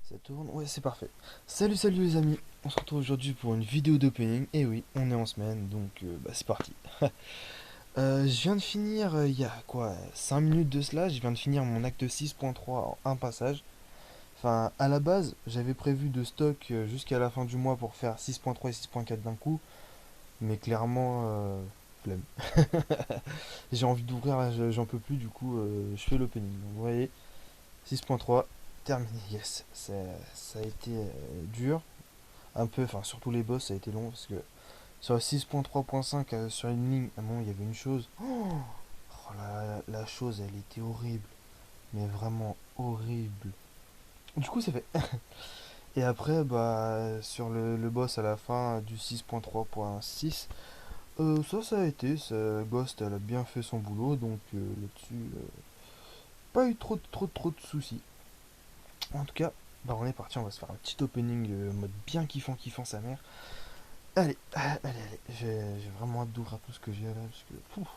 Ça tourne, ouais, c'est parfait. Salut, salut les amis, on se retrouve aujourd'hui pour une vidéo d'opening. Et oui, on est en semaine, donc c'est parti. Je viens de finir, il y a quoi, 5 minutes de cela, je viens de finir mon acte 6.3 en un passage. Enfin, à la base, j'avais prévu de stock jusqu'à la fin du mois pour faire 6.3 et 6.4 d'un coup, mais clairement, flemme. J'ai envie d'ouvrir, là, j'en peux plus, du coup, je fais l'opening. Donc, vous voyez, 6.3, terminé, yes. Ça a été dur. Un peu, enfin surtout les boss, ça a été long parce que sur le 6.3.5 sur une ligne, à un moment il y avait une chose. Oh, la chose elle était horrible, mais vraiment horrible. Du coup c'est fait. Et après sur le boss à la fin du 6.3.6, ça a été, Ghost elle a bien fait son boulot donc là-dessus pas eu trop de soucis. En tout cas, on est parti, on va se faire un petit opening mode bien kiffant sa mère. Allez, j'ai vraiment hâte d'ouvrir tout ce que j'ai là, parce que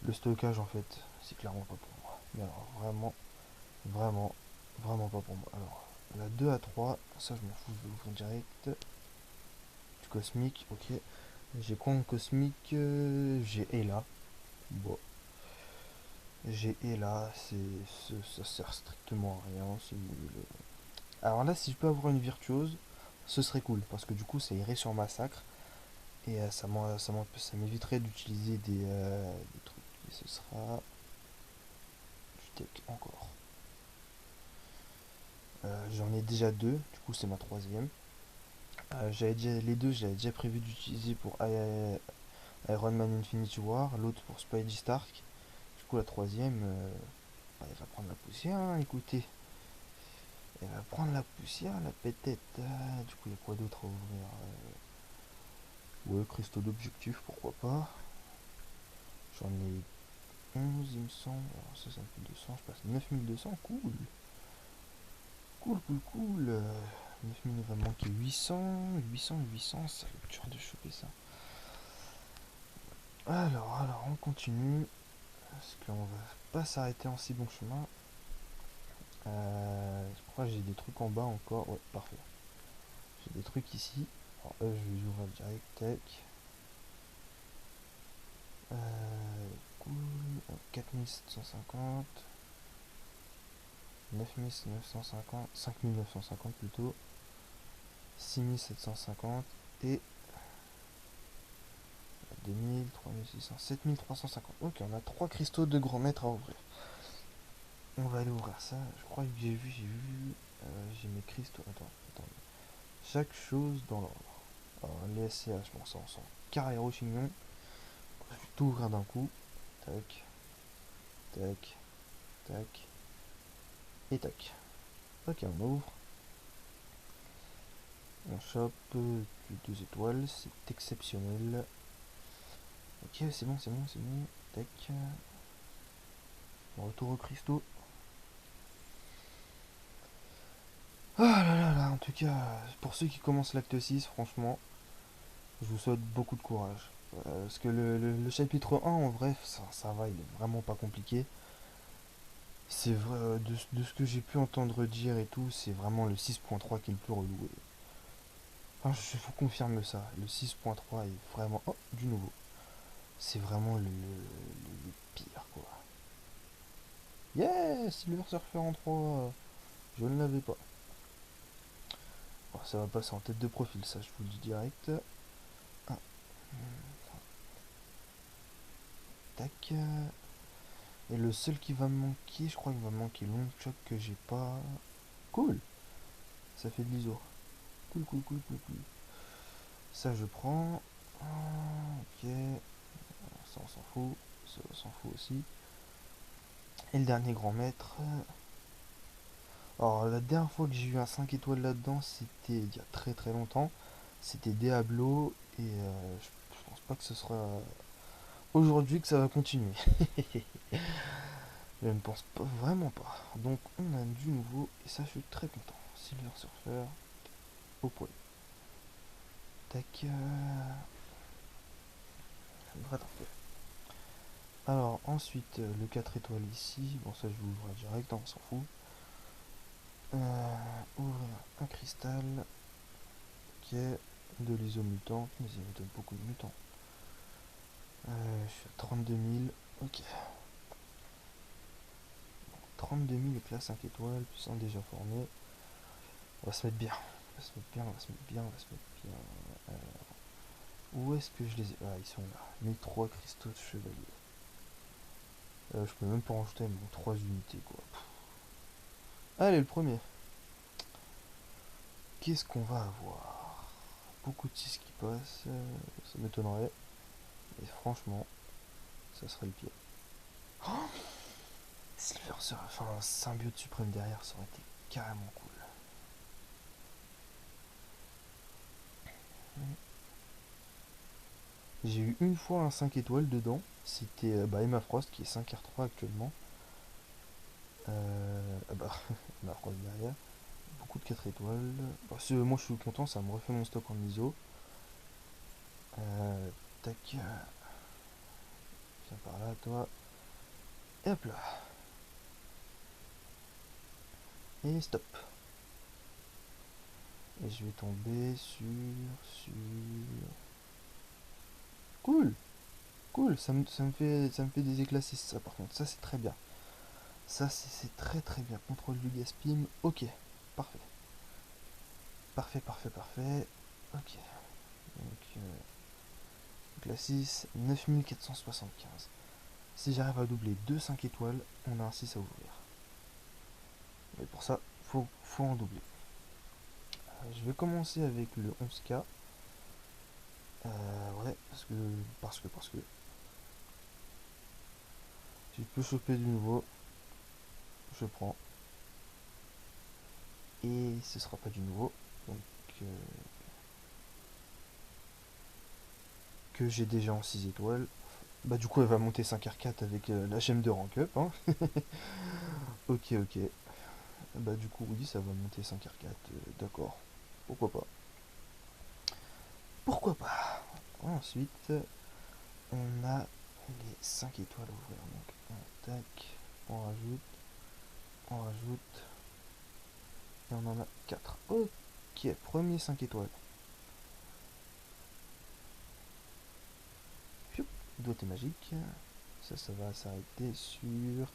le stockage en fait, c'est clairement pas pour moi. Mais alors vraiment pas pour moi. Alors, la 2 à 3 ça je m'en fous, je vais ouvrir direct. Du cosmique, ok. J'ai quoi en cosmique? J'ai Ella. Bon, j'ai Ella, ça sert strictement à rien si vous voulez. Alors là, si je peux avoir une virtuose, ce serait cool, parce que du coup ça irait sur massacre. Et ça m'éviterait d'utiliser des trucs. Et ce sera du tech encore. J'en ai déjà deux, du coup c'est ma troisième. Les deux, j'avais déjà prévu d'utiliser pour Iron Man Infinity War, l'autre pour Spidey Stark. Du coup la troisième, elle va prendre la poussière, hein, écoutez. Elle va prendre la poussière, la pétette. Du coup il y a quoi d'autre à ouvrir? Ouais, cristaux d'objectif, pourquoi pas. J'en ai 11 il me semble. Alors ça me fait 200, je passe 9200, cool. Cool. 9000 il va me manquer 800, ça va être dur de choper ça. Alors, on continue. Parce qu'on va pas s'arrêter en si bon chemin. Je crois que j'ai des trucs en bas encore. Ouais, parfait. J'ai des trucs ici. Alors, je vais les ouvrir direct. Tac. Cool. 4750. 9950. 5950 plutôt. 6750. Et 2000, 3600, 7350. Ok, on a 3 cristaux de grand maître à ouvrir. On va aller ouvrir ça. Je crois que j'ai mes cristaux. Attends. Chaque chose dans l'ordre. Alors, les SCH, bon, ça on sent carré chignon. Je vais tout ouvrir d'un coup. Tac, tac, tac, et tac. Ok, on ouvre. On chope du 2 étoiles. C'est exceptionnel. Ok, c'est bon. Tac. On retour aux cristaux. Ah là, en tout cas, pour ceux qui commencent l'acte 6, franchement, je vous souhaite beaucoup de courage. Parce que le chapitre 1, en vrai, ça va, il est vraiment pas compliqué. C'est vrai, de ce que j'ai pu entendre dire et tout, c'est vraiment le 6.3 qui est le plus relou. Enfin, je vous confirme ça, le 6.3 est vraiment... Oh, du nouveau. C'est vraiment le pire, quoi. Yes, Silver Surfer en 3. Je ne l'avais pas. Bon, ça va passer en tête de profil, ça, je vous le dis direct. Ah, tac. Et le seul qui va me manquer, je crois qu'il va me manquer Longchok que j'ai pas. Cool, ça fait de l'ISO. Cool. Ça je prends. Ok, ça on s'en fout. Ça on s'en fout aussi. Et le dernier grand maître. Alors la dernière fois que j'ai eu un 5 étoiles là-dedans, c'était il y a très longtemps. C'était Diablo. Et je pense pas que ce sera aujourd'hui que ça va continuer. Je ne pense pas, vraiment pas. Donc on a du nouveau. Et ça je suis très content. Silver Surfer au poil. Tac. Attends. Alors ensuite le 4 étoiles ici. Bon ça je vais ouvrir direct, hein, on s'en fout. Ouvrir cristal. Ok. De l'isomutant. Mais il me donne beaucoup de mutants. Je suis à 32 000. Ok. 32 000 éclats 5 étoiles. Puissant déjà formé. On va se mettre bien. On va se mettre bien, on va se mettre bien, on va se mettre bien. Où est-ce que je les ai? Ah, ils sont là. Mes 3 cristaux de chevalier. Je peux même pas en jeter, mais 3 unités quoi. Allez, le premier. Qu'est-ce qu'on va avoir? Beaucoup de 6 qui passent. Ça m'étonnerait. Mais franchement, ça serait le pire. Oh, Silver Surfer, enfin un symbiote suprême derrière, ça aurait été carrément cool. J'ai eu une fois un 5 étoiles dedans. C'était Emma Frost qui est 5R3 actuellement. Emma Frost derrière. Beaucoup de 4 étoiles. Moi je suis content, ça me refait mon stock en ISO. Tac. Viens par là, toi. Et hop là. Et stop. Et je vais tomber sur... Cool. Cool, ça me fait des éclats 6, ça par contre, ça c'est très bien. Ça c'est très très bien. Contrôle du gaspim, ok. Parfait. Parfait, parfait, parfait. Ok. Donc, éclat 6, 9475. Si j'arrive à doubler 2 5 étoiles, on a un 6 à ouvrir. Mais pour ça, faut en doubler. Je vais commencer avec le 11K. Ouais, parce que si je peux choper du nouveau, je prends. Et ce sera pas du nouveau. Donc que j'ai déjà en 6 étoiles. Bah du coup elle va monter 5R4 avec la gemme de rank up. Hein. Ok, ok. Bah du coup oui, ça va monter 5R4. D'accord. Pourquoi pas. Pourquoi pas. Ensuite, on a les 5 étoiles à ouvrir. Donc on tac, on rajoute. Et on en a 4. Ok, premier 5 étoiles. Piou, doigté magique. Ça va s'arrêter sur...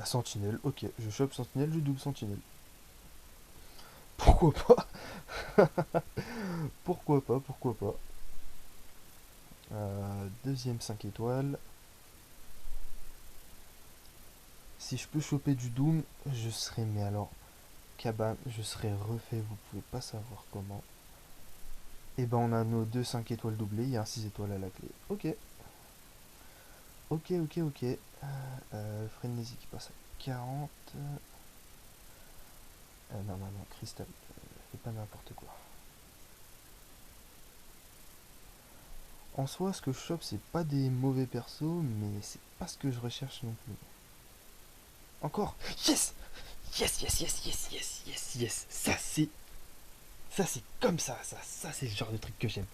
Sentinelle. Ok, je chope Sentinelle, je double Sentinelle. Pourquoi pas. Pourquoi pas, pourquoi pas. Deuxième 5 étoiles. Si je peux choper du Doom, je serai, mais alors, cabane, je serai refait, vous pouvez pas savoir comment. Et ben on a nos deux 5 étoiles doublées, il y a un 6 étoiles à la clé. Ok. Ok, ok, ok. Frénésie qui passe à 40. Non, non, non, Cristal, fais pas n'importe quoi. En soi, ce que je chope, c'est pas des mauvais persos, mais c'est pas ce que je recherche non plus. Encore. Yes. Yes, yes, yes, yes, yes, yes, yes. Ça c'est comme ça c'est le genre de truc que j'aime.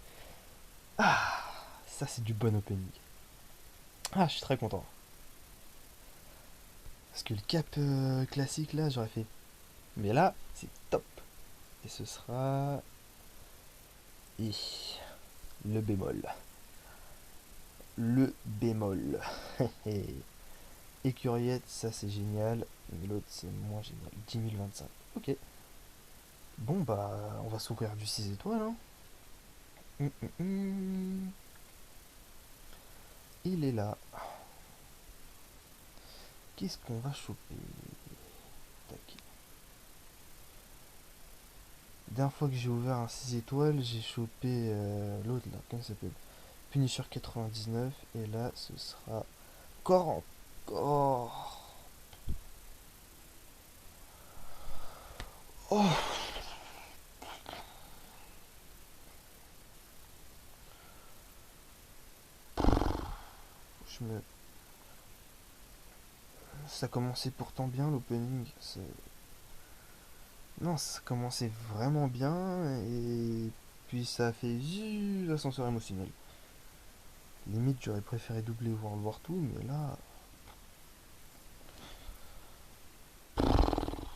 Ah, ça c'est du bon opening. Ah, je suis très content. Parce que le cap classique là, j'aurais fait. Mais là, c'est top. Et ce sera... Et le bémol. Le bémol. Écuriette, ça c'est génial. Mais l'autre c'est moins génial. 10 025. Ok. Bon bah, on va s'ouvrir du 6 étoiles. Hein. Il est là. Qu'est-ce qu'on va choper? Tac. La dernière fois que j'ai ouvert un 6 étoiles, j'ai chopé l'autre là, comment ça s'appelle? Punisher 99. Et là, ce sera encore. Encore. Oh, je me... Ça commençait pourtant bien l'opening. Non, ça commençait vraiment bien. Et puis ça a fait ascenseur émotionnel. Limite, j'aurais préféré doubler World War 2, mais là.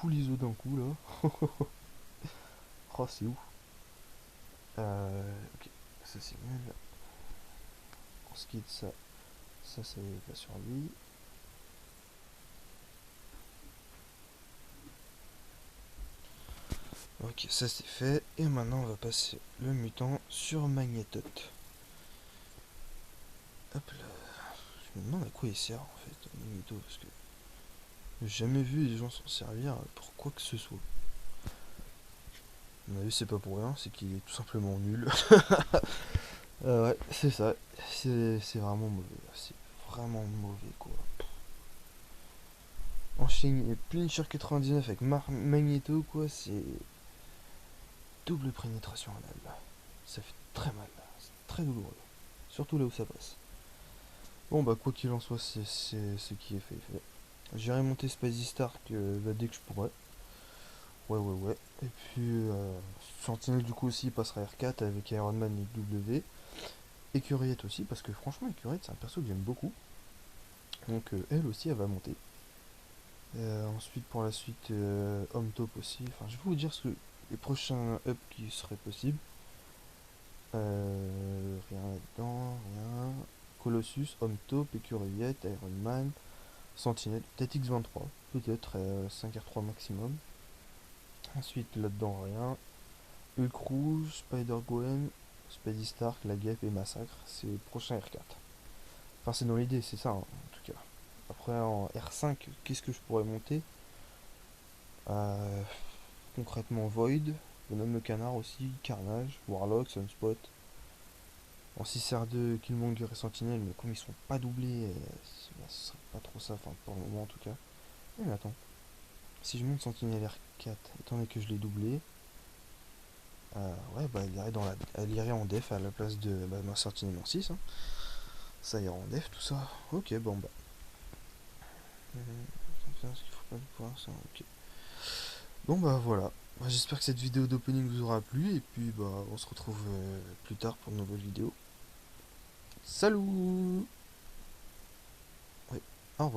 full ISO d'un coup là. Oh, c'est ouf. Ok, ça c'est nul. Pour ce qui est de ça, ça va sur lui. Ok, ça c'est fait. Et maintenant on va passer le mutant sur Magnetot. Hop là. Je me demande à quoi il sert en fait, Magneto, parce que j'ai jamais vu les gens s'en servir pour quoi que ce soit. À mon avis, c'est pas pour rien, c'est qu'il est tout simplement nul. Ouais, c'est ça. C'est vraiment mauvais. C'est vraiment mauvais quoi. Enchaîner Punisher 99 avec Magneto quoi, c'est double pénétration anale. Ça fait très mal, c'est très douloureux. Surtout là où ça passe. Bon bah quoi qu'il en soit, c'est ce qui est fait. J'irai monter Spacey Stark bah, dès que je pourrai. Ouais. Et puis Sentinel du coup aussi il passera R4 avec Iron Man et W. Et Curiette aussi, parce que franchement Curiette c'est un perso que j'aime beaucoup. Donc elle aussi elle va monter. Ensuite pour la suite Homme Top aussi. Enfin je vais vous dire les prochains up qui seraient possibles. Rien là-dedans, rien. Colossus, Homme Top, Écureuillette, Iron Man, Sentinelle, peut-être X23, peut-être 5R3 maximum. Ensuite là-dedans rien. Hulk Rouge, Spider-Gwen, Spidey Stark, La Guêpe et Massacre, c'est le prochain R4. Enfin c'est dans l'idée, c'est ça hein, en tout cas. Après en R5, qu'est-ce que je pourrais monter? Euh, Concrètement Void, Venom le Canard aussi, Carnage, Warlock, Sunspot. En 6R2, Killmonger et Sentinelle, mais comme ils sont pas doublés, bah, ce serait pas trop ça, enfin pour le moment en tout cas. Mais attends, si je monte Sentinelle R4, étant donné que je l'ai doublé, ouais bah elle irait en def à la place de bah, ma Sentinelle en 6 hein. Ça ira en def tout ça. Ok bon bah. Ce qu'il faut pas le pouvoir, ça, ok. Bon bah voilà. Bah, j'espère que cette vidéo d'opening vous aura plu et puis bah on se retrouve plus tard pour une nouvelle vidéo. Salut. Oui, au revoir.